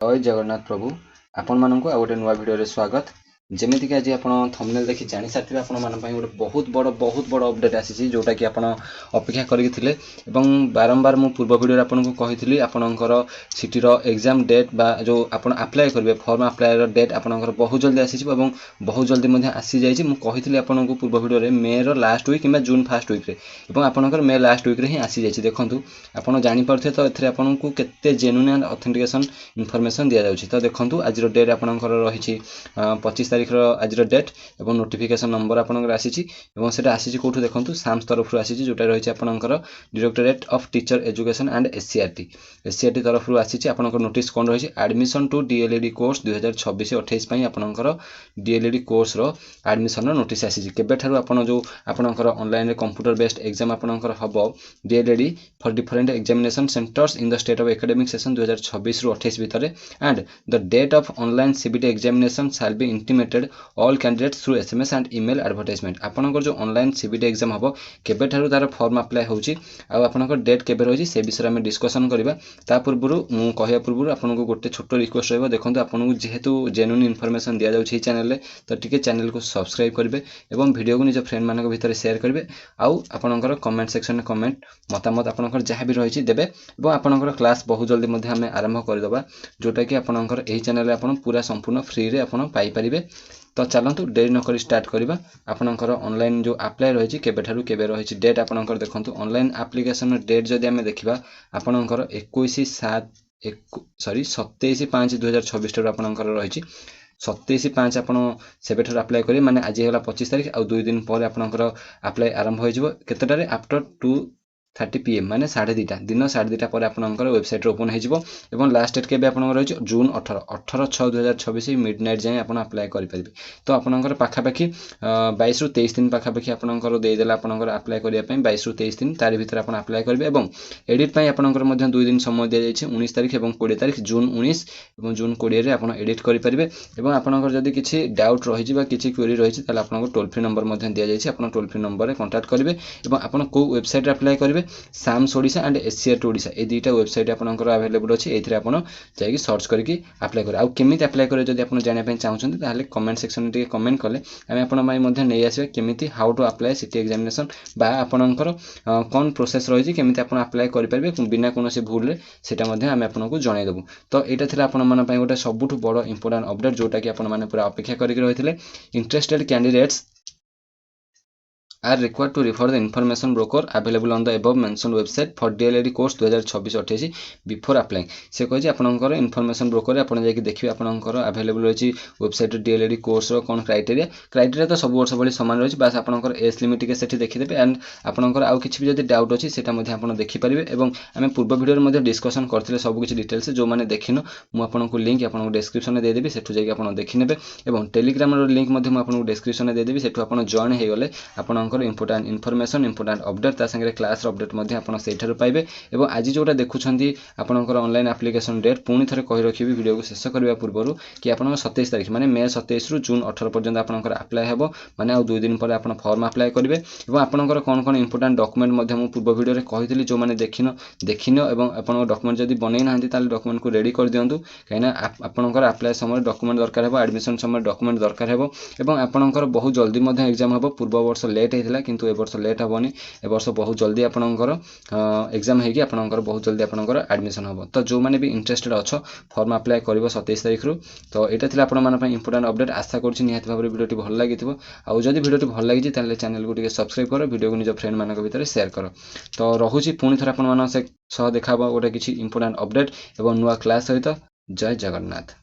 जय जगन्नाथ प्रभु आपण मानक आ गोटे नुआ भिडियो स्वागत जमीक आज आप थंबनेल देखि जानी सारे आपण गोटे बहुत बड़ अपडेट आसी जोटा कि आप अपेक्षा करते बारंबार मु पूर्व भिडियो आपको कही आपणकर सीटीर एग्जाम डेट बा जो आप अप्लाई करेंगे फॉर्म अप्लाई डेट आपणकर बहुत जल्दी आसी बहुत जल्दी आसी जाइए मुझे आपको पूर्व भिडियो मे लास्ट वीक कि जून फास्ट वीक आपणकर मे लास्ट वीक ही आसी जाइए देखूँ आप जापे तो ये आपको केते जेन्युइन ऑथेंटिकेशन इनफॉरमेशन दि जाउछि तो देखंतु आज डेट आपनकर रही 25 तारिख आज डेट एवं नोटिफिकेशन नंबर आपनकर आसीछि एवं सेटा आसीछि कोठु देखंतु साम्स तरफ आसीछि जोटा रही आपनकर directorate of teacher education and SCRT तरफ आसीछि आपनकर नोटिस कोन रही एडमिशन टू डीएलईडी कोर्स 2026-28 पई आपनकर डीएलईडी कोर्स रो एडमिशन रो नोटिस आसीछि केबे थारु आपन जो आपनकर ऑनलाइन रे कंप्यूटर बेस्ड एग्जाम आपनकर हबो DElEd for different examination centres in the state of academic session 2026-28 भितर and the date of online CBT examination shall be intimated all candidates through SMS and email advertisement आपनकर जो online CBT exam हबो केबे थारु तार form apply होउची आ आपनकर date केबे रही से विषय में डिस्कशन करबा ता पूर्वरु मु कहया पूर्वरु आपनको गोटे छोटो रिक्वेस्ट रहबो देखंतु आपनको जेहेतु जेन्युइन इन्फॉर्मेशन दिया जाउछि चैनल रे तो टिके चैनल को सब्सक्राइब करबे एवं वीडियो को निज फ्रेंड मानक भितर शेयर करबे आउ आपनकर कमेंट सेक्शन में कमेंट मतामत आपनकर जहाँ भी रही देबे एवं आपनकर क्लास बहुत जल्दी मध्य आम आरंभ करदबा जोटा कि आपनकर एही चैनल रे आपन पूरा संपूर्ण फ्री रे आपन पाई परिबे तो चलतु देरी नक स्टार्ट करवा आपनकर ऑनलाइन जो अप्लाई रही केबे रही डेट आपनकर देखंतु ऑनलाइन एप्लिकेशन डेट जदि आमे देखिबा आपनकर 27/5/2026 आपनकर रही 27/5 आप सेबे अप्लाई करेंगे माने आज है 25 तारीख आ 2 दिन पर आपनकर अप्लाई आरंभ हो केतटारे आफ्टर 2:30 PM माने 2:30 दिन 2:30 पर आपनकर वेबसाइट ओपन हो लास्ट डेट केबे आपनकर रही जून 18/6/2026 मिडनाइट जाए आप अप्लाई करेंगे तो आपनकर पाखापाखि 22 ରୁ 23 दिन पाखापाखि आपनकर देदेला आपनकर अप्लाई करिया पई 22 ରୁ 23 दिन तारि भीतर आपन अप्लाई करेंगे एवं एडिट पई आपनकर मध्य 2 दिन समय दिया जाइए 19 तारीख एवं 20 तारीख जून 19 एवं जून 20 रे आपन एडिट करि परिबे एवं आपनकर जदि किछि डाउट रही बा किछि क्वेरी रही ताले आपनकर टोल फ्री नंबर मध्य दिया जाइए आपन टोल फ्री नंबर रे कांटेक्ट करिवे एवं आपन को वेबसाइट रे अप्लाई करिवे SAMS Odisha and SCERT Odisha ए दुईटा वेबसाइट आपनकर अवेलेबल अछि एथिरे आपन जाई सर्च करके अप्लाई करे आ केमिति अप्लाई करे जदि आपन जानिया पय चाहउछन ताले कमेंट सेक्शन में कमेंट कले आमे आपन माई मध्य नै आसीबा केमिति how to apply city examination बा आपनकर कोन प्रोसेस रही छि केमिति आपन अप्लाई करि परबे बिना कोनोसी भूल रे सेटा मध्य आमे आपनको जणाई देबु तो एटा थिला आपन मन पय गोटे सबुठु बड़ इंपोर्टेंट अपडेट जोटा कि आपन माने पूरा अपेक्षा करके रहिथिले interested candidates are required to refer the information broker available on the above mentioned website for DLED course 2026-28 before applying से कहि आपनकर इनफॉरमेशन ब्रोकर रे आपन जाके देखिबे आपनकर अवेलेबल रही वेबसाइट DLED कोर्स रो कोन क्राइटेरिया तो सब वर्ष भली समान रही बस आपनकर एज लिमिट के सेठी देखि देबे एंड आपनकर आउ किछि भी जदि डाउट अछि सेटा मध्ये आपन देखि परिबे एवं आमे पूर्व वीडियो रे मध्ये डिस्कशन करथिले सब किछि डिटेल्स जो माने देखिनो मु आपनको लिंक आपनको डिस्क्रिप्शन में दे देबी सेठु जाके आपन देखि नेबे एवं टेलीग्राम रो लिंक मध्ये मु आपनको डिस्क्रिप्शन में दे देबी सेठु आपन जॉइन हे गले आपन इंपोर्टेंट इनफॉरमेशन इंपोर्टेंट अपडेट ता संगे क्लास अपडेट मध्ये आपण सेठारु पाइबे एवं आज जोटा देखुछंती आपनकर ऑनलाइन एप्लिकेशन डेट पुनी थरे कहि रखिबी वीडियो को शेष करबा पूर्वरु कि आपन 27 तारिख माने मे 27 रु जून 18 पर्यंत आपनकर अप्लाई हेबो माने आ 2 दिन पर आपन फॉर्म अप्लाई करिवे एवं आपनकर कोन कोन इंपोर्टेंट डॉक्यूमेंट मध्ये मु पूर्व वीडियो रे कहितली जो माने देखिनो एवं आपन डॉक्यूमेंट जदी बनै नाहंती ताले डॉक्यूमेंट को रेडी कर दियंतु काइना आपनकर अप्लाई समय डॉक्यूमेंट दरकार हेबो एडमिशन समय डॉक्यूमेंट दरकार हेबो एवं आपनकर बहुत जल्दी मध्ये एग्जाम हेबो पूर्व वर्ष लेट हेतिला किंतु ए वर्ष लेट हेबोनी ए वर्ष बहुत जल्दी आपनकर एग्जाम हेगी आपनकर बहुत जल्दी आपनकर एडमिशन हेबो तो जो माने भी इंटरेस्टेड अछो फॉर्म अप्लाई करिवो 27 तारिख रु तो एटा थिला आपन मान पय इंपोर्टेंट अपडेट आशा करछि निहात भाबरे वीडियोटी भल लागिथिबो आ जदि वीडियोटी भल लागिछि ताले चैनल को टिके सब्सक्राइब करो वीडियो को निज फ्रेंड मानक भितर शेयर करो तो रहुछि पुनी थरा आपन मान से सह देखाबो गोटे किछि इंपोर्टेंट अपडेट एवं नुवा क्लास सहित जय जगन्नाथ।